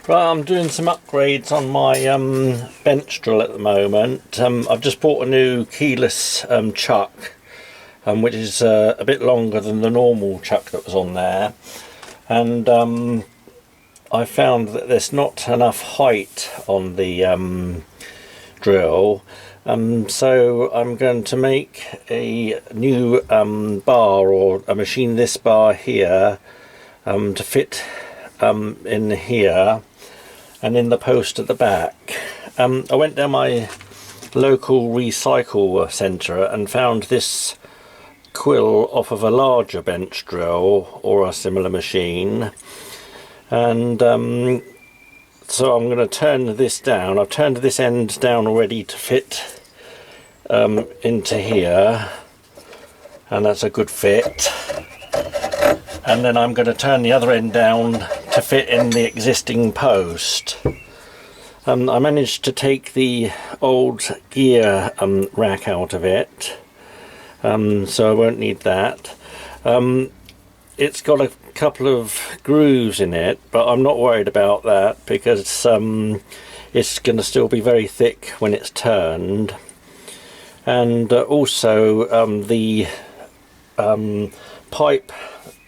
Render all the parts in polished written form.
Right, I'm doing some upgrades on my bench drill at the moment. I've just bought a new keyless chuck, which is a bit longer than the normal chuck that was on there. And I found that there's not enough height on the drill. So I'm going to make a new bar, or a machine this bar here, to fit in here and in the post at the back. I went down my local recycle centre and found this quill off of a larger bench drill or a similar machine, and so I'm going to turn this down. I've turned this end down already to fit into here, and that's a good fit. And then I'm going to turn the other end down to fit in the existing post. I managed to take the old gear rack out of it, so I won't need that. It's got a couple of grooves in it, but I'm not worried about that because it's going to still be very thick when it's turned. And also the pipe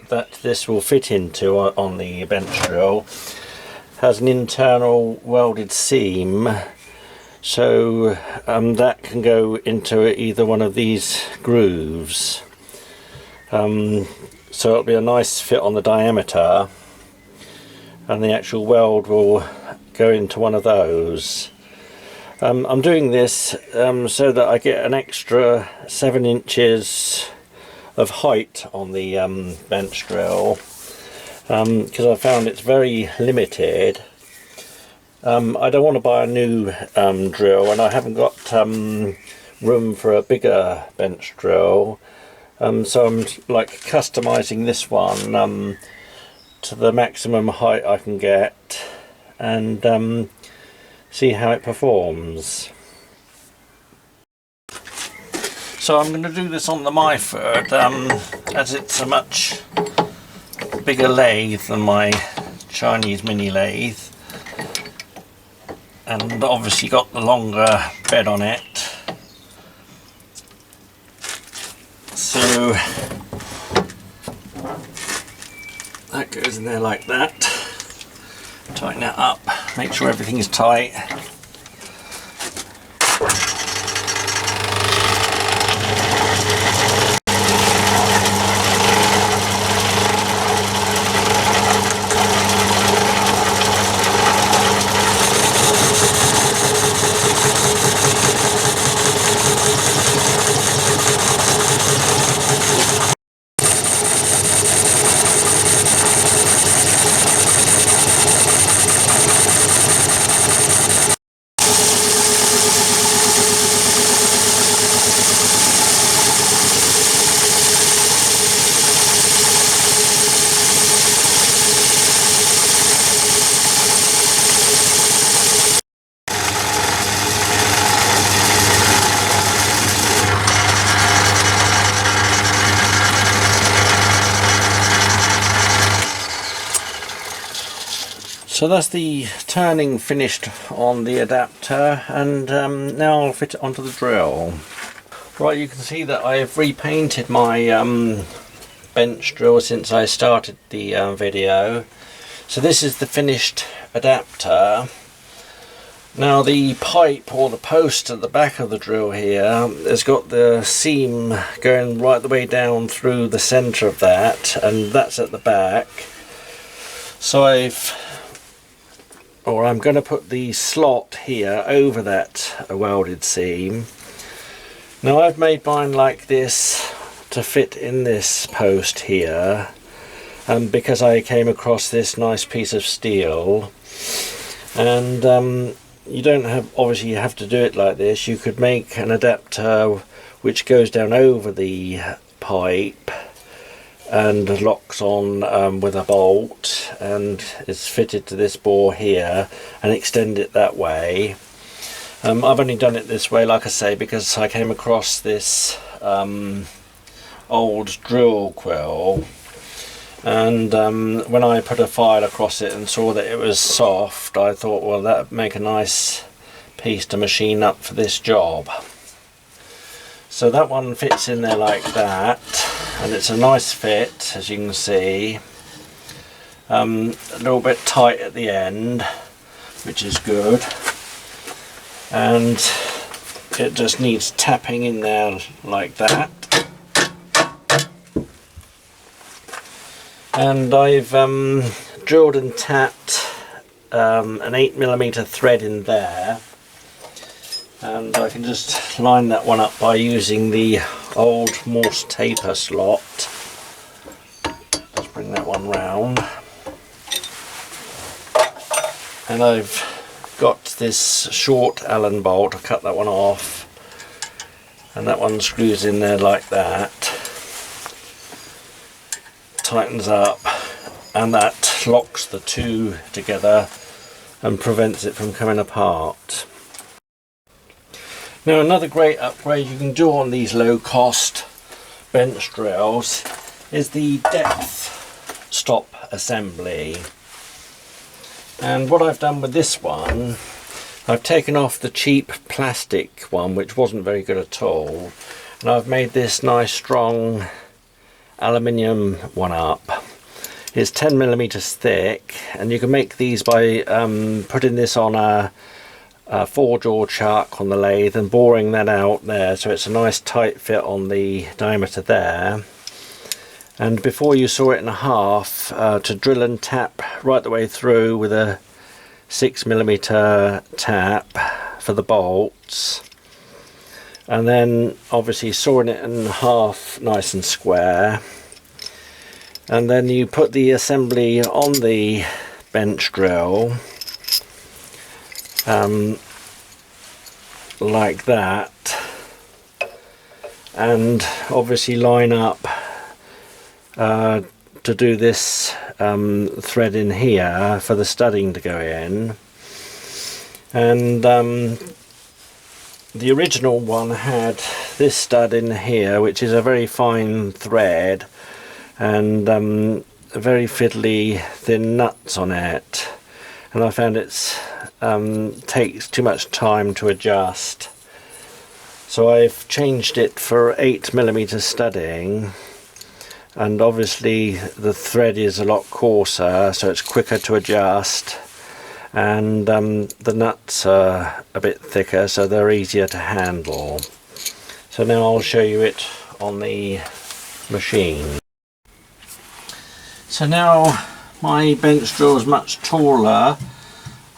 that this will fit into on the bench drill has an internal welded seam, so that can go into either one of these grooves. So it'll be a nice fit on the diameter, and the actual weld will go into one of those. I'm doing this so that I get an extra 7 inches of height on the bench drill, because I found it's very limited. I don't want to buy a new drill, and I haven't got room for a bigger bench drill, so I'm like customizing this one to the maximum height I can get, and see how it performs. So I'm going to do this on the Myford, as it's a much bigger lathe than my Chinese mini lathe, and obviously got the longer bed on it. So that goes in there like that. Tighten it up, make sure everything is tight. So that's the turning finished on the adapter, and now I'll fit it onto the drill. Right, you can see that I've repainted my bench drill since I started the video. So this is the finished adapter. Now the pipe, or the post at the back of the drill here, has got the seam going right the way down through the centre of that, and that's at the back. So I'm going to put the slot here over that welded seam. Now I've made mine like this to fit in this post here, because I came across this nice piece of steel. And you don't obviously you have to do it like this. You could make an adapter which goes down over the pipe and locks on with a bolt, and is fitted to this bore here, and extend it that way. I've only done it this way, like I say, because I came across this old drill quill, and when I put a file across it and saw that it was soft, I thought, well, that would make a nice piece to machine up for this job. So that one fits in there like that, and it's a nice fit, as you can see. A little bit tight at the end, which is good, and it just needs tapping in there like that. And I've drilled and tapped an 8mm thread in there, and I can just line that one up by using the old Morse taper slot. Just bring that one round, and I've got this short Allen bolt. I cut that one off, and that one screws in there like that, tightens up, and that locks the two together and prevents it from coming apart. Now, another great upgrade you can do on these low cost bench drills is the depth stop assembly. And what I've done with this one, I've taken off the cheap plastic one, which wasn't very good at all, and I've made this nice strong aluminium one up. It's 10mm thick, and you can make these by putting this on a 4-jaw chuck on the lathe and boring that out there, so it's a nice tight fit on the diameter there. And before you saw it in half, to drill and tap right the way through with a 6mm tap for the bolts, and then obviously sawing it in half nice and square, and then you put the assembly on the bench drill like that, and obviously line up to do this thread in here for the studding to go in. And the original one had this stud in here, which is a very fine thread, and very fiddly thin nuts on it, and I found it's takes too much time to adjust, so I've changed it for 8mm studding, and obviously the thread is a lot coarser, so it's quicker to adjust, and the nuts are a bit thicker, so they're easier to handle. So now I'll show you it on the machine. So now my bench drill is much taller.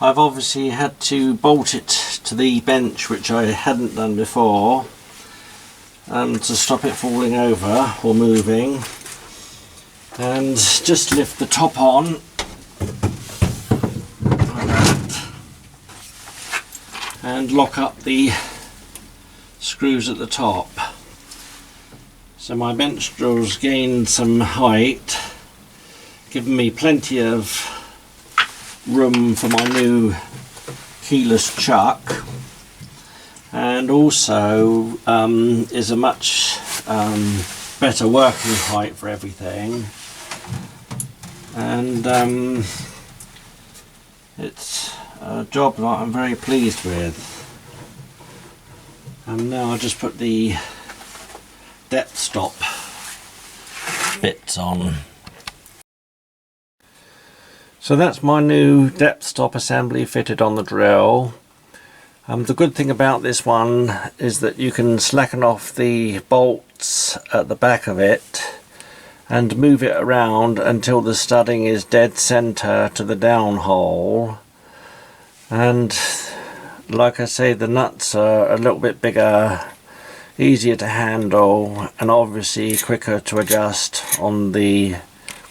I've obviously had to bolt it to the bench, which I hadn't done before, to stop it falling over or moving, and just lift the top on like that, and lock up the screws at the top. So my bench drill's gained some height, giving me plenty of room for my new keyless chuck, and also is a much better working height for everything, and it's a job that I'm very pleased with. And now I'll just put the depth stop bits on. So that's my new depth stop assembly fitted on the drill. The good thing about this one is that you can slacken off the bolts at the back of it and move it around until the studding is dead center to the down hole. And like I say, the nuts are a little bit bigger, easier to handle, and obviously quicker to adjust on the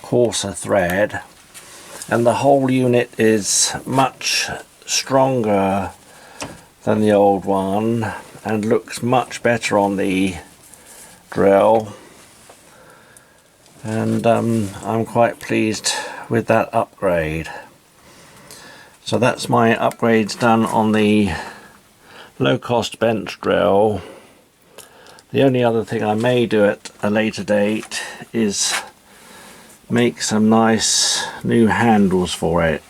coarser thread. And the whole unit is much stronger than the old one and looks much better on the drill, and I'm quite pleased with that upgrade. So that's my upgrades done on the low-cost bench drill. The only other thing I may do at a later date is make some nice new handles for it.